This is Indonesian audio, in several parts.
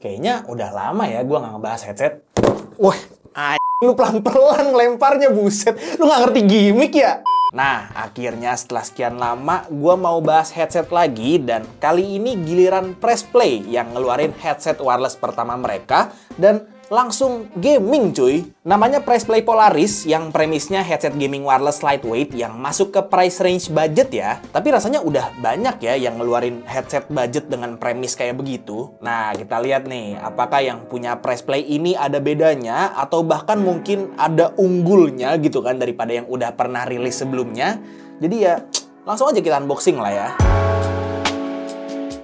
Kayaknya udah lama ya gue nggak ngebahas headset. Wah, lu pelan-pelan ngelemparnya, buset. Lu nggak ngerti gimmick ya? Nah, akhirnya setelah sekian lama, gue mau bahas headset lagi. Dan kali ini giliran Pressplay yang ngeluarin headset wireless pertama mereka. Dan langsung gaming cuy. Namanya Pressplay Polaris yang premisnya headset gaming wireless lightweight yang masuk ke price range budget ya. Tapi rasanya udah banyak ya yang ngeluarin headset budget dengan premis kayak begitu. Nah, kita lihat nih, apakah yang punya Pressplay ini ada bedanya atau bahkan mungkin ada unggulnya gitu kan daripada yang udah pernah rilis sebelumnya. Jadi ya langsung aja kita unboxing lah ya.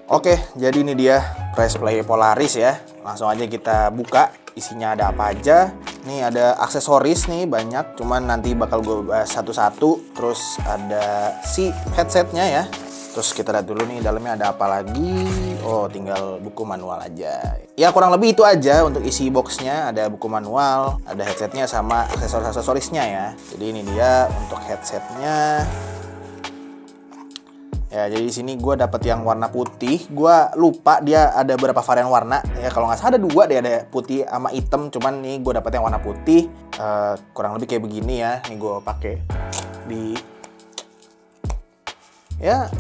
Oke, jadi ini dia Pressplay Polaris ya. Langsung aja kita buka. Isinya ada apa aja. Nih ada aksesoris nih banyak. Cuman nanti bakal gue bahas satu-satu. Terus ada si headsetnya ya. Terus kita lihat dulu nih dalamnya ada apa lagi. Oh, tinggal buku manual aja. Ya kurang lebih itu aja untuk isi boxnya. Ada buku manual, ada headsetnya sama aksesoris-aksesorisnya ya. Jadi ini dia untuk headsetnya. Ya, jadi di sini gue dapet yang warna putih. Gue lupa dia ada beberapa varian warna. Ya, kalau nggak salah ada dua deh, ada putih sama hitam. Cuman nih gue dapet yang warna putih. Kurang lebih kayak begini ya. Nih gue pakai di, ya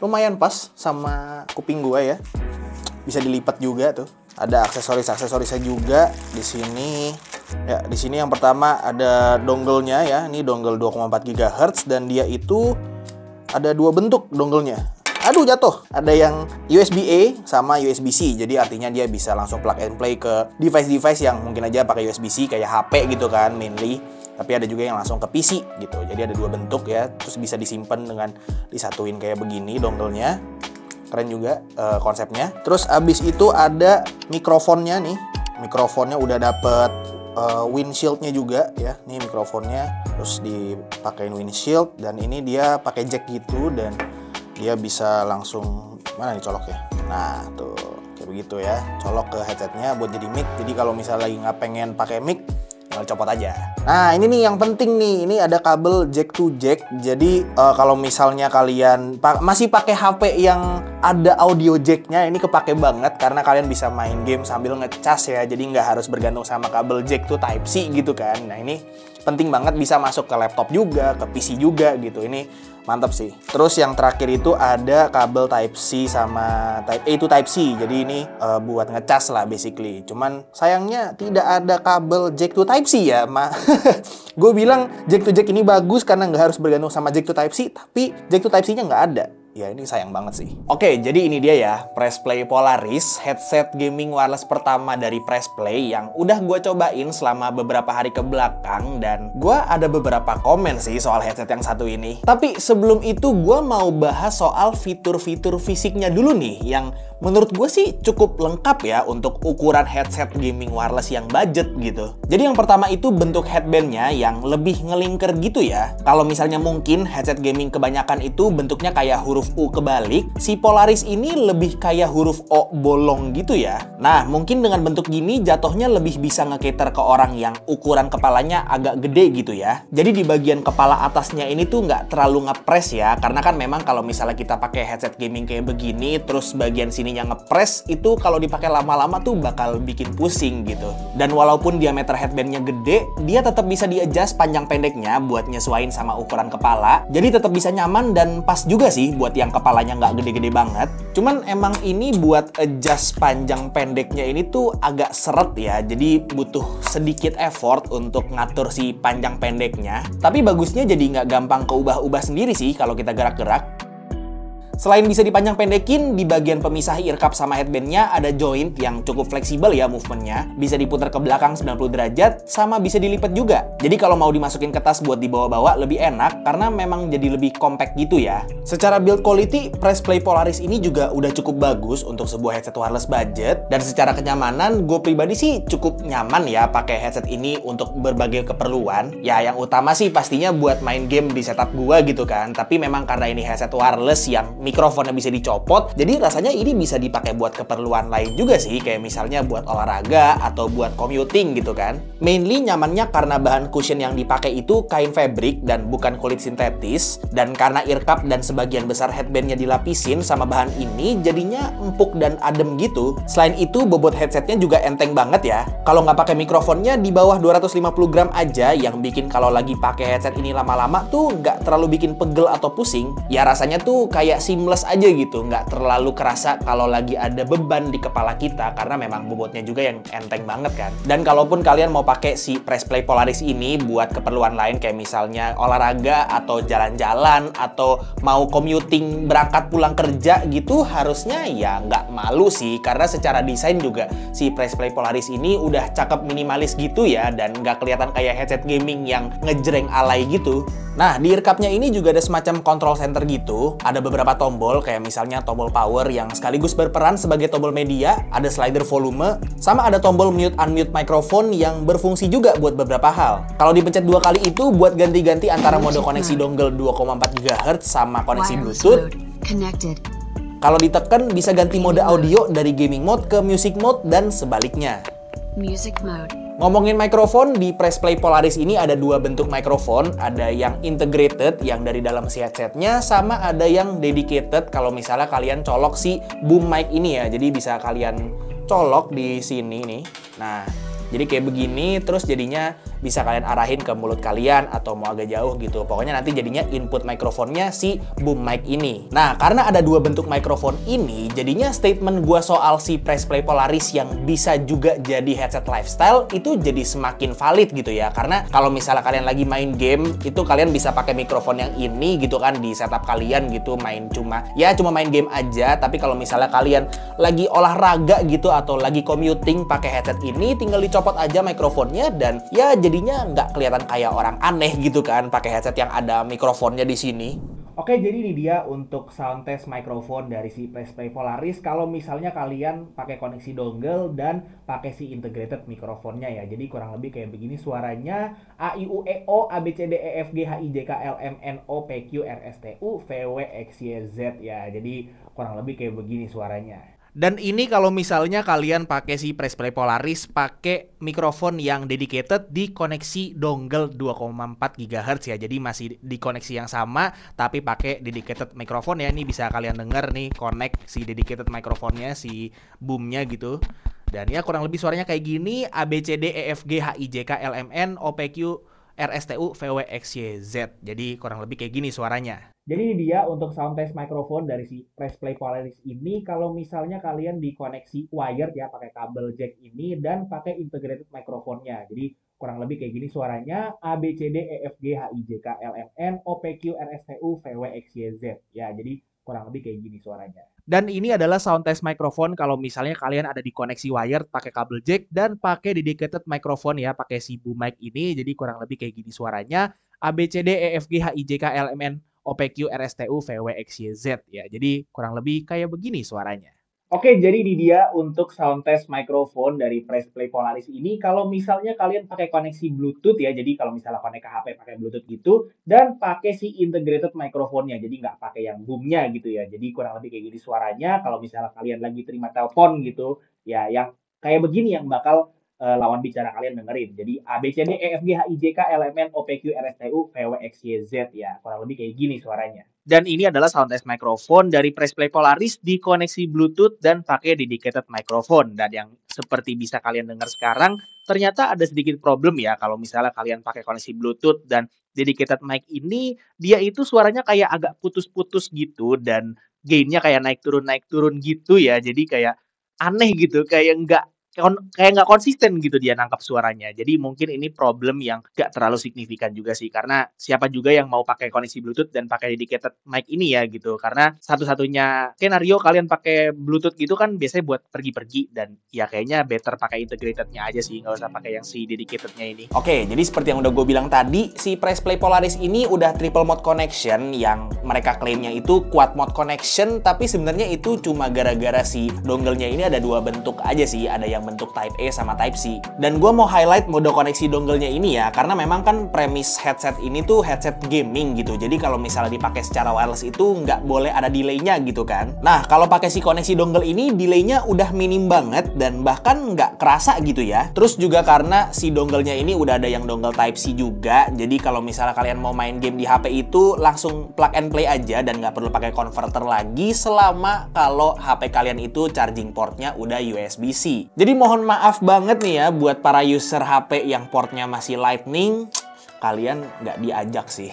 lumayan pas sama kuping gue ya. Bisa dilipat juga tuh. Ada aksesorisnya juga di sini. Ya, di sini yang pertama ada dongle-nya ya. Ini dongle 2,4 GHz dan dia itu ada dua bentuk dongle-nya. Aduh, jatuh. Ada yang USB-A sama USB-C. Jadi artinya dia bisa langsung plug and play ke device-device yang mungkin aja pakai USB-C kayak HP gitu kan mainly. Tapi ada juga yang langsung ke PC gitu. Jadi ada dua bentuk ya. Terus bisa disimpan dengan disatuin kayak begini dongle-nya. Keren juga konsepnya. Terus abis itu ada mikrofonnya nih. Mikrofonnya udah dapet windshield-nya juga ya. Nih mikrofonnya, terus dipakein windshield dan ini dia pakai jack gitu dan dia bisa langsung mana nih coloknya. Nah, tuh kayak begitu ya. Colok ke headsetnya buat jadi mic. Jadi kalau misalnya lagi nggak pengen pakai mic, tinggal copot aja. Nah, ini nih yang penting nih. Ini ada kabel jack to jack. Jadi kalau misalnya kalian masih pakai HP yang ada audio jacknya, ini kepake banget karena kalian bisa main game sambil ngecas ya. Jadi nggak harus bergantung sama kabel jack to Type C gitu kan. Nah, ini penting banget, bisa masuk ke laptop juga, ke PC juga gitu. Ini mantap sih. Terus yang terakhir itu ada kabel Type C sama Type A to Type C. Jadi ini buat ngecas lah basically. Cuman sayangnya tidak ada kabel jack to Type C ya, Gue bilang jack to jack ini bagus karena nggak harus bergantung sama jack to Type C, tapi jack to Type C-nya nggak ada. Ya, ini sayang banget sih. Oke, jadi ini dia ya, Pressplay Polaris, headset gaming wireless pertama dari Pressplay yang udah gue cobain selama beberapa hari ke belakang. Dan gue ada beberapa komen sih soal headset yang satu ini. Tapi sebelum itu gue mau bahas soal fitur-fitur fisiknya dulu nih, yang menurut gue sih cukup lengkap ya untuk ukuran headset gaming wireless yang budget gitu. Jadi yang pertama itu bentuk headbandnya yang lebih ngelingker gitu ya. Kalau misalnya mungkin headset gaming kebanyakan itu bentuknya kayak huruf U kebalik, si Polaris ini lebih kayak huruf O bolong gitu ya. Nah, mungkin dengan bentuk gini jatuhnya lebih bisa nge-cater ke orang yang ukuran kepalanya agak gede gitu ya. Jadi di bagian kepala atasnya ini tuh nggak terlalu ngepres ya, karena kan memang kalau misalnya kita pakai headset gaming kayak begini, terus bagian sininya ngepres, itu kalau dipakai lama-lama tuh bakal bikin pusing gitu. Dan walaupun diameter headbandnya gede, dia tetap bisa di-adjust panjang pendeknya buat nyesuaiin sama ukuran kepala. Jadi tetap bisa nyaman dan pas juga sih buat yang kepalanya nggak gede-gede banget. Cuman emang ini buat adjust panjang pendeknya ini tuh agak seret ya. Jadi butuh sedikit effort untuk ngatur si panjang pendeknya. Tapi bagusnya jadi nggak gampang keubah-ubah sendiri sih kalau kita gerak-gerak. Selain bisa dipanjang pendekin, di bagian pemisah ear cup sama headbandnya ada joint yang cukup fleksibel ya movementnya. Bisa diputar ke belakang 90 derajat, sama bisa dilipat juga. Jadi kalau mau dimasukin ke tas buat dibawa-bawa lebih enak, karena memang jadi lebih compact gitu ya. Secara build quality, Pressplay Polaris ini juga udah cukup bagus untuk sebuah headset wireless budget. Dan secara kenyamanan, gue pribadi sih cukup nyaman ya pakai headset ini untuk berbagai keperluan. Ya yang utama sih pastinya buat main game di setup gue gitu kan. Tapi memang karena ini headset wireless yang mikrofonnya bisa dicopot, jadi rasanya ini bisa dipakai buat keperluan lain juga sih, kayak misalnya buat olahraga atau buat commuting gitu kan. Mainly nyamannya karena bahan cushion yang dipakai itu kain fabric dan bukan kulit sintetis, dan karena ear cup dan sebagian besar headbandnya dilapisin sama bahan ini, jadinya empuk dan adem gitu. Selain itu, bobot headsetnya juga enteng banget ya. Kalau nggak pakai mikrofonnya di bawah 250 gram aja, yang bikin kalau lagi pakai headset ini lama-lama tuh nggak terlalu bikin pegel atau pusing. Ya rasanya tuh kayak seamless aja gitu, nggak terlalu kerasa kalau lagi ada beban di kepala kita, karena memang bobotnya juga yang enteng banget kan. Dan kalaupun kalian mau pakai si Press Play Polaris ini buat keperluan lain kayak misalnya olahraga atau jalan-jalan atau mau commuting berangkat pulang kerja gitu, harusnya ya nggak malu sih, karena secara desain juga si Press Play Polaris ini udah cakep minimalis gitu ya, dan nggak kelihatan kayak headset gaming yang ngejreng alay gitu. Nah, di ear cup-nya ini juga ada semacam control center gitu. Ada beberapa tombol, kayak misalnya tombol power yang sekaligus berperan sebagai tombol media, ada slider volume, sama ada tombol mute-unmute microphone yang berfungsi juga buat beberapa hal. Kalau dipencet 2 kali itu buat ganti-ganti antara mode koneksi dongle 2,4 GHz sama koneksi Bluetooth. Kalau ditekan bisa ganti mode audio dari gaming mode ke music mode dan sebaliknya. Ngomongin mikrofon, di Press Play Polaris ini ada 2 bentuk mikrofon. Ada yang integrated, yang dari dalam si headsetnya, sama ada yang dedicated kalau misalnya kalian colok si boom mic ini ya. Jadi bisa kalian colok di sini nih. Nah, jadi kayak begini, terus jadinya bisa kalian arahin ke mulut kalian atau mau agak jauh gitu. Pokoknya nanti jadinya input mikrofonnya si boom mic ini. Nah, karena ada 2 bentuk mikrofon ini, jadinya statement gua soal si Press Play Polaris yang bisa juga jadi headset lifestyle itu jadi semakin valid gitu ya. Karena kalau misalnya kalian lagi main game, itu kalian bisa pakai mikrofon yang ini gitu kan di setup kalian gitu, cuma main game aja. Tapi kalau misalnya kalian lagi olahraga gitu atau lagi commuting pakai headset ini, tinggal dicopot aja mikrofonnya dan ya jadinya nggak kelihatan kayak orang aneh gitu kan pakai headset yang ada mikrofonnya di sini. Oke, jadi ini dia untuk sound test mikrofon dari si Press Play Polaris kalau misalnya kalian pakai koneksi dongle dan pakai si integrated mikrofonnya ya. Jadi kurang lebih kayak begini suaranya: A I U E O A B C D E F G H I J K L M N O P Q R S T U V W X Y Z ya. Jadi kurang lebih kayak begini suaranya. Dan ini kalau misalnya kalian pakai si Press Play Polaris pakai mikrofon yang dedicated di koneksi dongle 2,4 GHz ya. Jadi masih di koneksi yang sama tapi pakai dedicated mikrofon ya. Ini bisa kalian denger nih, connect si dedicated mikrofonnya, si boomnya gitu. Dan ya kurang lebih suaranya kayak gini: A B C D E F G H I J K L M N O P Q R S T U V W X Y Z. Jadi kurang lebih kayak gini suaranya. Jadi ini dia untuk sound test mikrofon dari si Press Play Polaris ini kalau misalnya kalian dikoneksi wired ya, pakai kabel jack ini dan pakai integrated mikrofonnya. Jadi kurang lebih kayak gini suaranya: A B C D E F G H I J K L M N O P Q R S T U V W X Y Z. Ya, jadi kurang lebih kayak gini suaranya. Dan ini adalah sound test mikrofon kalau misalnya kalian ada di koneksi wired pakai kabel jack dan pakai dedicated mikrofon ya, pakai si boom mic ini. Jadi kurang lebih kayak gini suaranya: A B C D E F G H I J K L M N O P Q R S T U V W X Y Z ya. Jadi kurang lebih kayak begini suaranya. Oke, jadi ini dia untuk sound test mikrofon dari Press Play Polaris ini. Kalau misalnya kalian pakai koneksi Bluetooth ya, jadi kalau misalnya connect ke HP pakai Bluetooth gitu, dan pakai si integrated mikrofonnya, jadi nggak pakai yang boomnya gitu ya. Jadi kurang lebih kayak gini suaranya. Kalau misalnya kalian lagi terima telepon gitu, ya yang kayak begini yang bakal lawan bicara kalian dengerin. Jadi A B C D E F G H I J K L M N O P Q R S T U V W X Y Z ya. Kurang lebih kayak gini suaranya. Dan ini adalah sound test mikrofon dari Press Play Polaris di koneksi Bluetooth dan pakai dedicated microphone. Dan yang seperti bisa kalian dengar sekarang, ternyata ada sedikit problem ya kalau misalnya kalian pakai koneksi Bluetooth dan dedicated mic ini, dia itu suaranya kayak agak putus-putus gitu dan gainnya kayak naik turun gitu ya. Jadi kayak aneh gitu, kayak nggak konsisten gitu dia nangkap suaranya. Jadi mungkin ini problem yang nggak terlalu signifikan juga sih, karena siapa juga yang mau pakai koneksi Bluetooth dan pakai dedicated mic ini ya gitu. Karena satu-satunya skenario kalian pakai Bluetooth gitu kan biasanya buat pergi-pergi, dan ya kayaknya better pakai integratednya aja sih, nggak usah pakai yang si dedicatednya ini. Oke, jadi seperti yang udah gue bilang tadi, si Press Play Polaris ini udah triple mode connection yang mereka klaimnya itu quad mode connection, tapi sebenarnya itu cuma gara-gara si dongle-nya ini ada 2 bentuk aja sih. Ada yang yang bentuk Type A sama Type C. Dan gue mau highlight mode koneksi dongle-nya ini ya, karena memang kan premis headset ini tuh headset gaming gitu. Jadi kalau misalnya dipakai secara wireless itu nggak boleh ada delay-nya gitu kan. Nah, kalau pakai si koneksi dongle ini delay-nya udah minim banget dan bahkan nggak kerasa gitu ya. Terus juga karena si dongle-nya ini udah ada yang dongle Type C juga. Jadi kalau misalnya kalian mau main game di HP itu langsung plug and play aja dan nggak perlu pakai converter lagi selama kalau HP kalian itu charging portnya udah USB-C. Jadi mohon maaf banget nih ya buat para user HP yang portnya masih Lightning, kalian nggak diajak sih.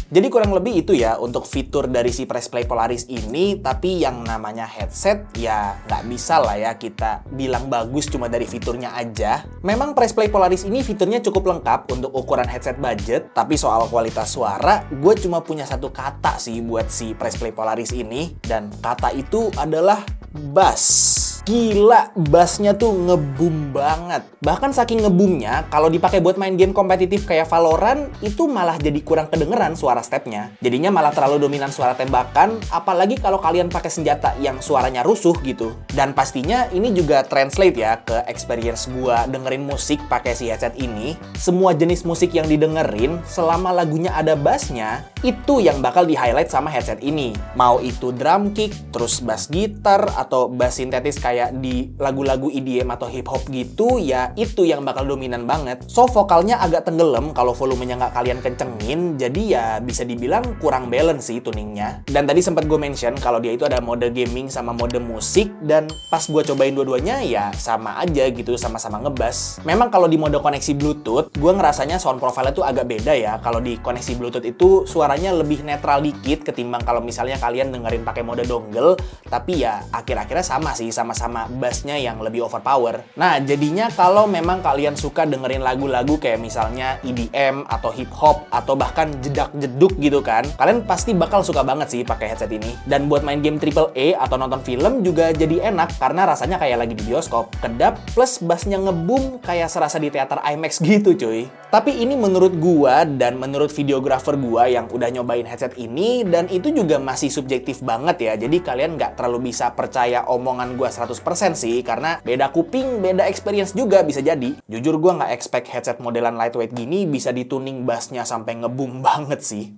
Jadi kurang lebih itu ya untuk fitur dari si Press Play Polaris ini, tapi yang namanya headset ya nggak bisa lah ya kita bilang bagus cuma dari fiturnya aja. Memang Press Play Polaris ini fiturnya cukup lengkap untuk ukuran headset budget, tapi soal kualitas suara, gue cuma punya satu kata sih buat si Press Play Polaris ini, dan kata itu adalah bass. Gila, bassnya tuh ngebum banget. Bahkan saking ngebumnya, kalau dipakai buat main game kompetitif kayak Valorant, itu malah jadi kurang kedengeran suara stepnya. Jadinya malah terlalu dominan suara tembakan, apalagi kalau kalian pakai senjata yang suaranya rusuh gitu. Dan pastinya ini juga translate ya ke experience gua dengerin musik pakai si headset ini. Semua jenis musik yang didengerin, selama lagunya ada bassnya, itu yang bakal di-highlight sama headset ini. Mau itu drum kick, terus bass gitar, atau bass sintetis kayak di lagu-lagu EDM atau hip hop gitu, ya itu yang bakal dominan banget. So vokalnya agak tenggelam kalau volumenya nggak kalian kencengin, jadi ya bisa dibilang kurang balance sih tuningnya. Dan tadi sempat gue mention kalau dia itu ada mode gaming sama mode musik, dan pas gue cobain dua-duanya ya sama aja gitu, sama-sama ngebass. Memang kalau di mode koneksi Bluetooth, gue ngerasanya sound profile-nya tuh agak beda ya. Kalau di koneksi Bluetooth itu suaranya lebih netral dikit ketimbang kalau misalnya kalian dengerin pakai mode dongle, tapi ya akhir-akhirnya sama sih, sama-sama bassnya yang lebih overpower. Nah, jadinya kalau memang kalian suka dengerin lagu-lagu kayak misalnya EDM atau hip hop atau bahkan jedak-jeduk gitu kan, kalian pasti bakal suka banget sih pakai headset ini. Dan buat main game AAA atau nonton film juga jadi enak karena rasanya kayak lagi di bioskop. Kedap plus bassnya ngebum kayak serasa di teater IMAX gitu cuy. Tapi ini menurut gua dan menurut videografer gua yang udah nyobain headset ini, dan itu juga masih subjektif banget ya. Jadi kalian nggak terlalu bisa percaya omongan gua 100% sih, karena beda kuping, beda experience juga bisa jadi. Jujur gua nggak expect headset modelan lightweight gini bisa dituning bassnya sampai ngebum banget sih.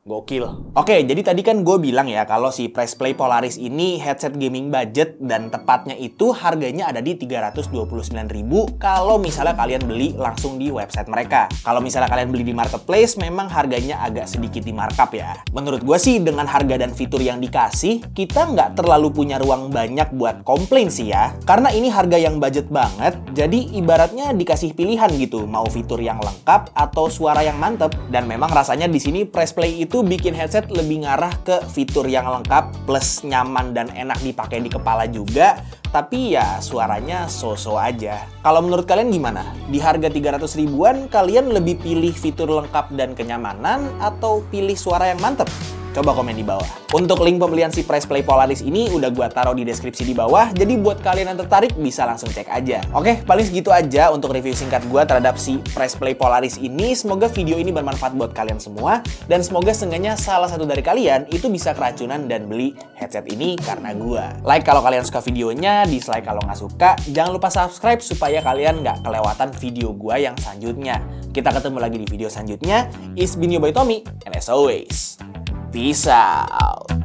Gokil. Oke, jadi tadi kan gue bilang ya kalau si Press Play Polaris ini headset gaming budget, dan tepatnya itu harganya ada di 329.000 kalau misalnya kalian beli langsung di website mereka. Kalau misalnya kalian beli di marketplace, memang harganya agak sedikit di markup ya. Menurut gue sih dengan harga dan fitur yang dikasih, kita nggak terlalu punya ruang banyak buat komplain sih ya. Karena ini harga yang budget banget, jadi ibaratnya dikasih pilihan gitu, mau fitur yang lengkap atau suara yang mantep. Dan memang rasanya di sini Press Play itu bikin headset lebih ngarah ke fitur yang lengkap plus nyaman dan enak dipakai di kepala juga, tapi ya suaranya so-so aja. Kalau menurut kalian gimana? Di harga 300 ribuan kalian lebih pilih fitur lengkap dan kenyamanan atau pilih suara yang mantep? Coba komen di bawah. Untuk link pembelian si Press Play Polaris ini udah gua taruh di deskripsi di bawah, jadi buat kalian yang tertarik bisa langsung cek aja. Oke, paling segitu aja untuk review singkat gua terhadap si Press Play Polaris ini. Semoga video ini bermanfaat buat kalian semua, dan semoga seenggaknya salah satu dari kalian itu bisa keracunan dan beli headset ini karena gua. Like kalau kalian suka videonya, dislike kalau nggak suka. Jangan lupa subscribe supaya kalian nggak kelewatan video gua yang selanjutnya. Kita ketemu lagi di video selanjutnya. It's been your boy Tommy, and as always, peace out.